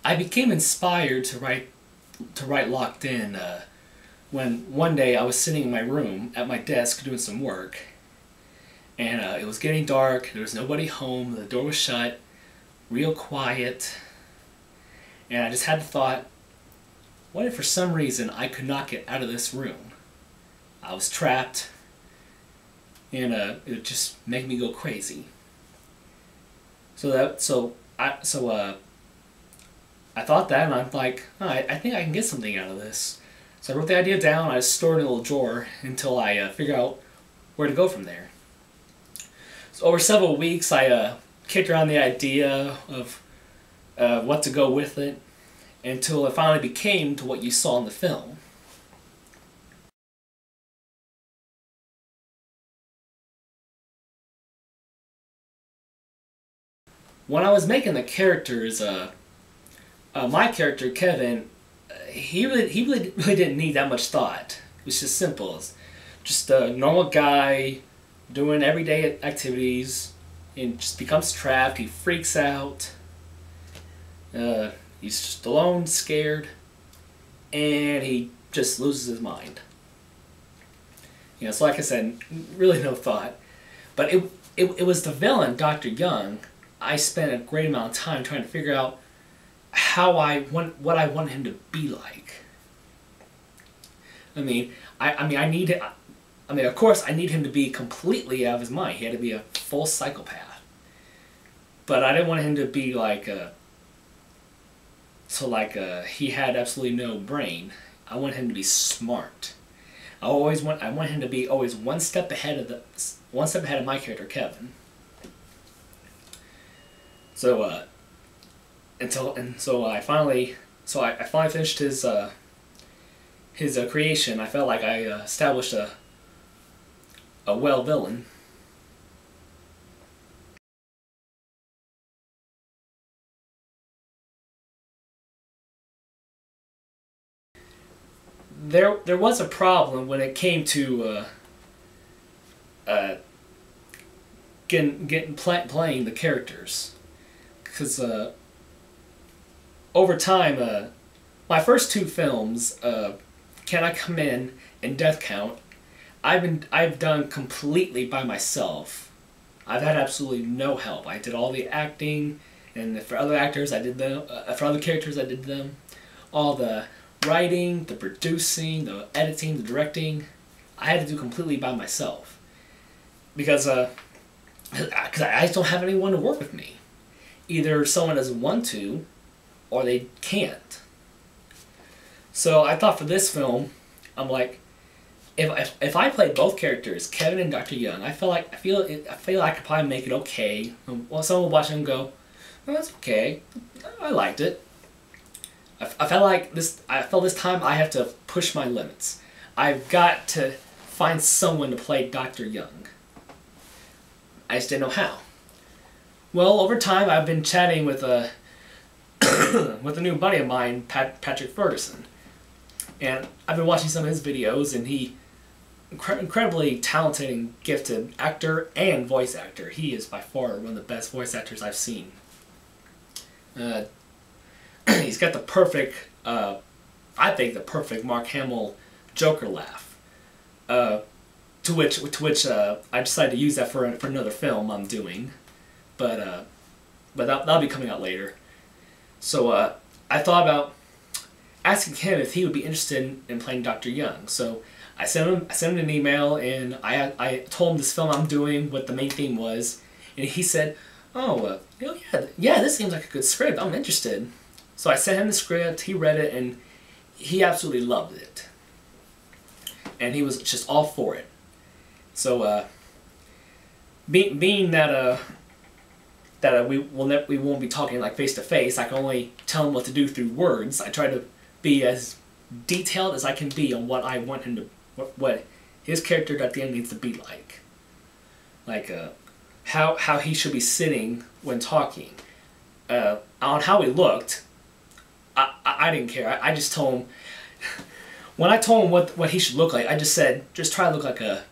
I became inspired to write Locked In when one day I was sitting in my room at my desk doing some work, and it was getting dark. There was nobody home. The door was shut, real quiet, and I just had the thought: what if for some reason I could not get out of this room? I was trapped, and it would just make me go crazy. I thought that, and I'm like, oh, I think I can get something out of this. So I wrote the idea down. I stored it in a little drawer until I figure out where to go from there. So over several weeks, I kicked around the idea of what to go with it until it finally became to what you saw in the film. When I was making the characters, my character Kevin, he really didn't need that much thought. It was just simple. It's just a normal guy doing everyday activities, and just becomes trapped. He freaks out. He's just alone, scared, and he just loses his mind. You know, so like I said, really no thought. But it was the villain, Dr. Young. I spent a great amount of time trying to figure out what I want him to be like. Of course, I need him to be completely out of his mind. He had to be a full psychopath. But I didn't want him to be like he had absolutely no brain. I want him to be smart. I want him to be always one step ahead of my character Kevin. So I finally finished his creation. I felt like I established a well villain. There was a problem when it came to playing the characters, because over time, my first two films, Can I Come In and Death Count, I've done completely by myself. I've had absolutely no help. I did all the acting, and for other actors I did them. For other characters I did them. All the writing, the producing, the editing, the directing, I had to do completely by myself, because I just don't have anyone to work with me. Either someone doesn't want to, or they can't. So I thought for this film, I'm like, if I played both characters, Kevin and Dr. Young, I feel like I could probably make it okay. Well, someone will watch it and go, "Oh, that's okay. I liked it." I felt this time I have to push my limits. I've got to find someone to play Dr. Young. I just didn't know how. Well, over time I've been chatting with a with a new buddy of mine, Patrick Ferguson, and I've been watching some of his videos, and he incredibly talented and gifted actor and voice actor. He is by far one of the best voice actors I've seen. He's got the perfect, I think the perfect Mark Hamill Joker laugh. To which I decided to use that for another film I'm doing, but that'll be coming out later. So I thought about asking him if he would be interested in playing Dr. Young. So I sent him an email, and I told him this film I'm doing, what the main theme was, and he said, "Oh, yeah, this seems like a good script. I'm interested." So I sent him the script. He read it, and he absolutely loved it, and he was just all for it. So being that we won't be talking like face to face, I can only tell him what to do through words. I try to be as detailed as I can be on what I want him to, what his character at the end needs to be like how he should be sitting when talking. On how he looked, I didn't care. I just told him, when I told him what he should look like, I just said, just try to look like a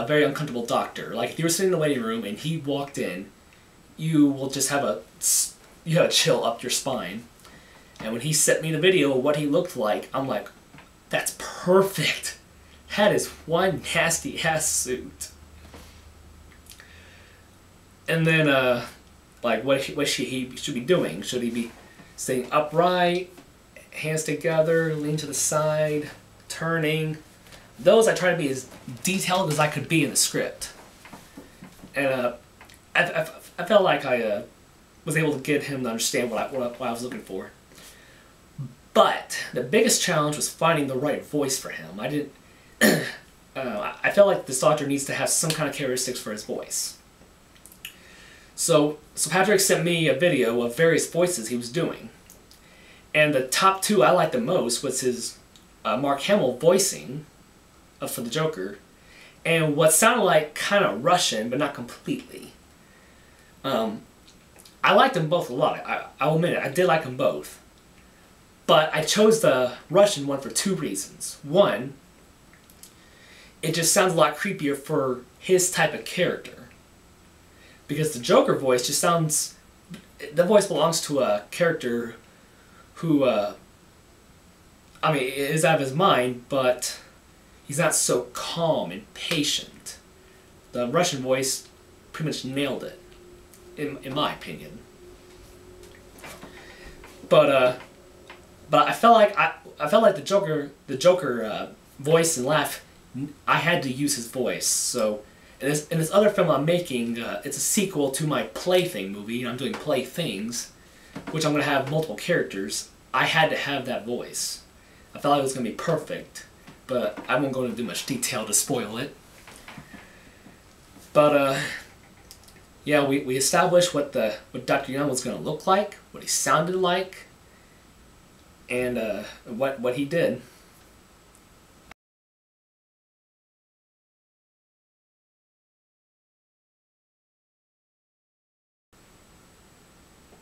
very uncomfortable doctor. Like if you were sitting in the waiting room and he walked in, you will just have you have a chill up your spine. And when he sent me the video of what he looked like, I'm like, that's perfect. That is one nasty ass suit. And then, like, what should he be doing? Should he be staying upright, hands together, lean to the side, turning? Those I try to be as detailed as I could be in the script. And I felt like I was able to get him to understand what I was looking for. But the biggest challenge was finding the right voice for him. I didn't. I felt like this doctor needs to have some kind of characteristics for his voice. So Patrick sent me a video of various voices he was doing. And the top two I liked the most was his Mark Hamill voicing for the Joker, and what sounded like kind of Russian, but not completely. I liked them both a lot. I will admit it, I did like them both. But I chose the Russian one for two reasons. One, it just sounds a lot creepier for his type of character. Because the Joker voice just sounds... The voice belongs to a character who, I mean, is out of his mind, but he's not so calm and patient. The Russian voice pretty much nailed it, in my opinion. But I felt like the Joker voice and laugh, I had to use his voice. So in this other film I'm making, it's a sequel to my Plaything movie. I'm doing Playthings, which I'm going to have multiple characters. I had to have that voice. I felt like it was going to be perfect, but I won't go into too much detail to spoil it. But yeah, we established what Dr. Young was going to look like, what he sounded like, and what he did.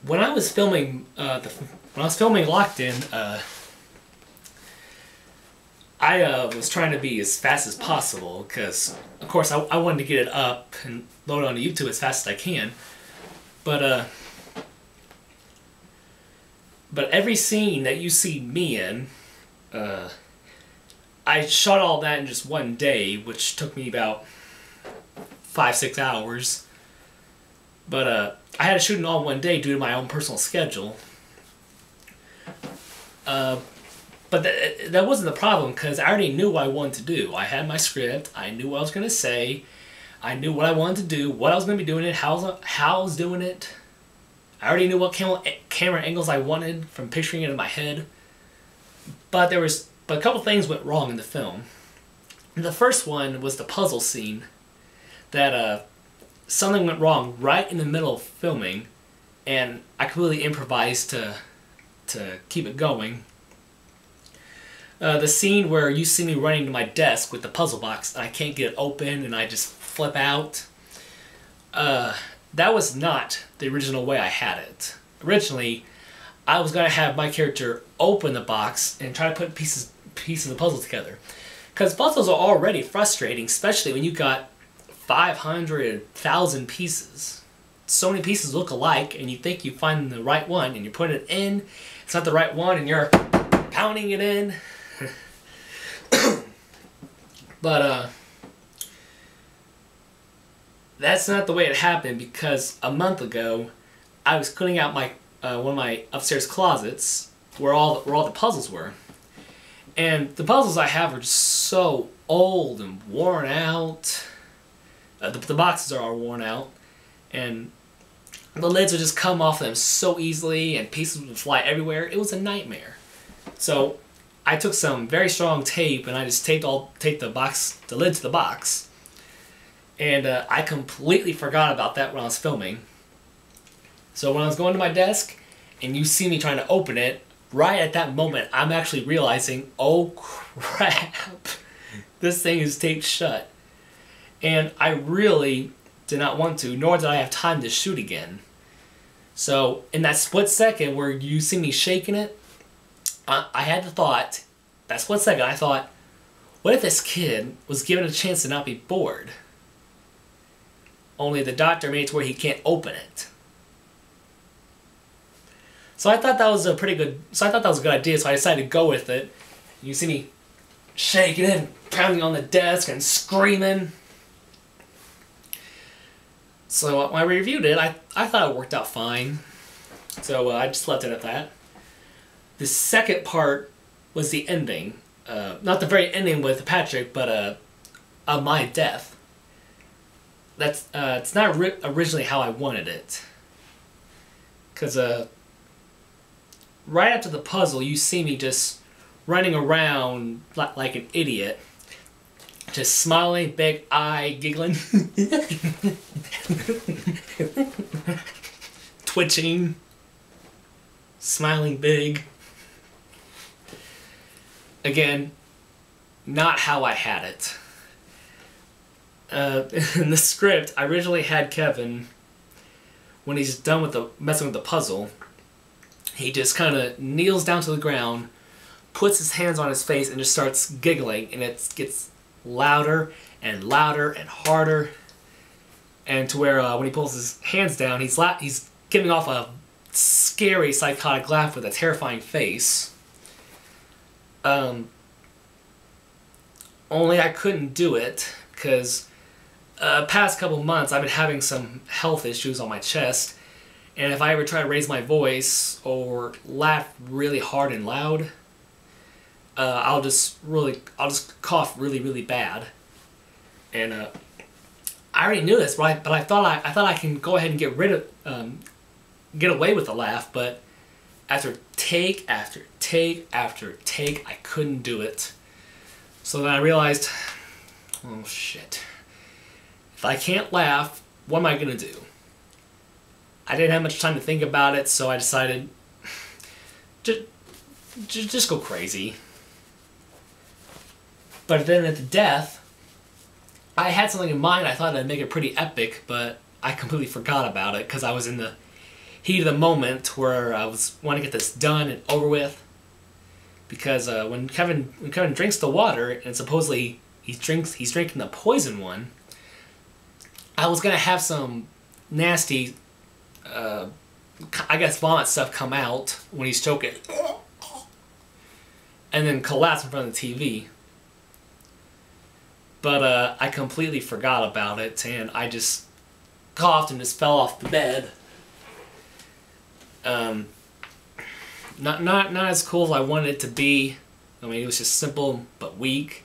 When I was filming Locked In, I was trying to be as fast as possible because, of course, I wanted to get it up and load it onto YouTube as fast as I can. But every scene that you see me in, I shot all that in just one day, which took me about 5-6 hours. But I had to shoot it all in one day due to my own personal schedule. But that wasn't the problem, because I already knew what I wanted to do. I had my script, I knew what I was going to say, I knew what I wanted to do, what I was going to be doing it, how I was doing it. I already knew what camera angles I wanted from picturing it in my head. But a couple things went wrong in the film. The first one was the puzzle scene, that something went wrong right in the middle of filming, and I completely improvised to keep it going. The scene where you see me running to my desk with the puzzle box and I can't get it open and I just flip out, that was not the original way I had it. Originally, I was going to have my character open the box and try to put pieces of the puzzle together. Because puzzles are already frustrating, especially when you got 500,000 pieces. So many pieces look alike, and you think you find the right one, and you put it in, it's not the right one, and you're pounding it in. But that's not the way it happened, because a month ago I was cleaning out my one of my upstairs closets where all the puzzles were, and the puzzles I have are just so old and worn out. The boxes are all worn out, and the lids would just come off them so easily, and pieces would fly everywhere. It was a nightmare. So I took some very strong tape and I just taped the lid to the box, and I completely forgot about that when I was filming. So when I was going to my desk and you see me trying to open it, right at that moment I'm actually realizing, oh crap, this thing is taped shut. And I really did not want to, nor did I have time to shoot again. So in that split second where you see me shaking it, I had the thought, that split second I thought, what if this kid was given a chance to not be bored? Only the doctor made it to where he can't open it. So I thought that was a pretty good. So I thought that was a good idea. So I decided to go with it. You see me shaking and pounding on the desk and screaming. So when I reviewed it, I thought it worked out fine. So I just left it at that. The second part was the ending. Not the very ending with Patrick, but of my death. That's it's not originally how I wanted it. Cause right after the puzzle, you see me just running around like an idiot, just smiling, big eye, giggling, twitching, smiling big. Again, not how I had it. In the script, I originally had Kevin, when he's done with messing with the puzzle, he just kind of kneels down to the ground, puts his hands on his face, and just starts giggling, and it gets louder and louder and harder, and to where when he pulls his hands down, he's giving off a scary, psychotic laugh with a terrifying face. Only I couldn't do it because past couple months I've been having some health issues on my chest, and if I ever try to raise my voice or laugh really hard and loud, I'll just cough really bad. And I already knew this, right? But I thought I can go ahead and get away with the laugh, but after take after take after take, I couldn't do it. So then I realized, oh shit. If I can't laugh, what am I gonna do? I didn't have much time to think about it, so I decided just go crazy. But then at the death, I had something in mind. I thought I'd make it pretty epic, but I completely forgot about it because I was in the heat of the moment where I was wanting to get this done and over with. Because when Kevin drinks the water and supposedly he's drinking the poison one, I was gonna have some nasty, I guess vomit stuff come out when he's choking, and then collapse in front of the TV. But I completely forgot about it, and I just coughed and just fell off the bed. Not as cool as I wanted it to be. I mean, it was just simple but weak.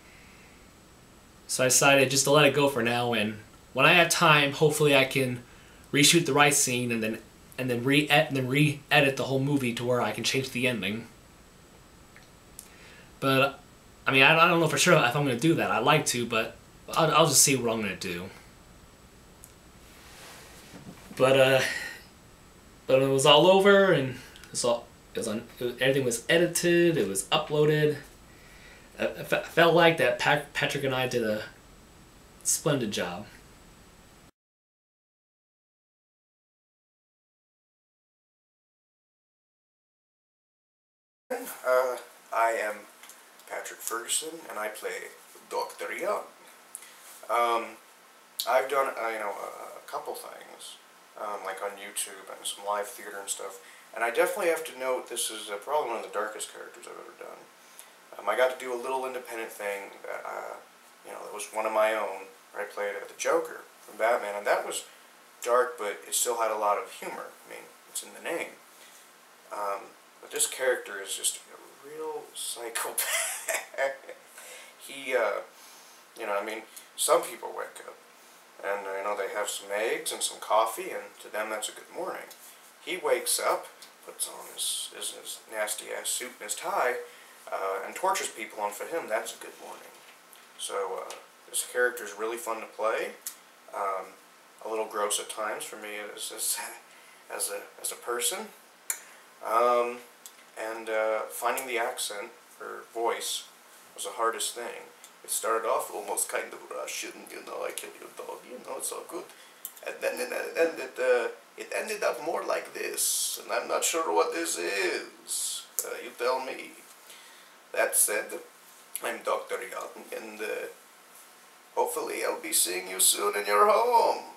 So I decided just to let it go for now, and when I have time, hopefully I can reshoot the right scene and then re-edit the whole movie to where I can change the ending. But I mean, I don't know for sure if I'm going to do that. I'd like to, but I'll just see what I'm going to do. But it was all over, and everything was edited. It was uploaded. I felt like that Patrick and I did a splendid job. I am Patrick Ferguson, and I play Dr. Young. I've done a couple things, like on YouTube and some live theater and stuff. And I definitely have to note this is probably one of the darkest characters I've ever done. I got to do a little independent thing that that was one of my own, where I played the Joker from Batman, and that was dark, but it still had a lot of humor. I mean, it's in the name. But this character is just a real psychopath. He, I mean, some people wake up and, they have some eggs and some coffee, and to them that's a good morning. He wakes up, puts on his nasty-ass suit and his tie, and tortures people, and for him that's a good morning. So, this character is really fun to play. A little gross at times for me as a person. And finding the accent, or voice, was the hardest thing. It started off almost kind of Russian, I killed your dog, it's all good. And then it ended up more like this, and I'm not sure what this is. You tell me. That said, I'm Dr. Young, and hopefully I'll be seeing you soon in your home.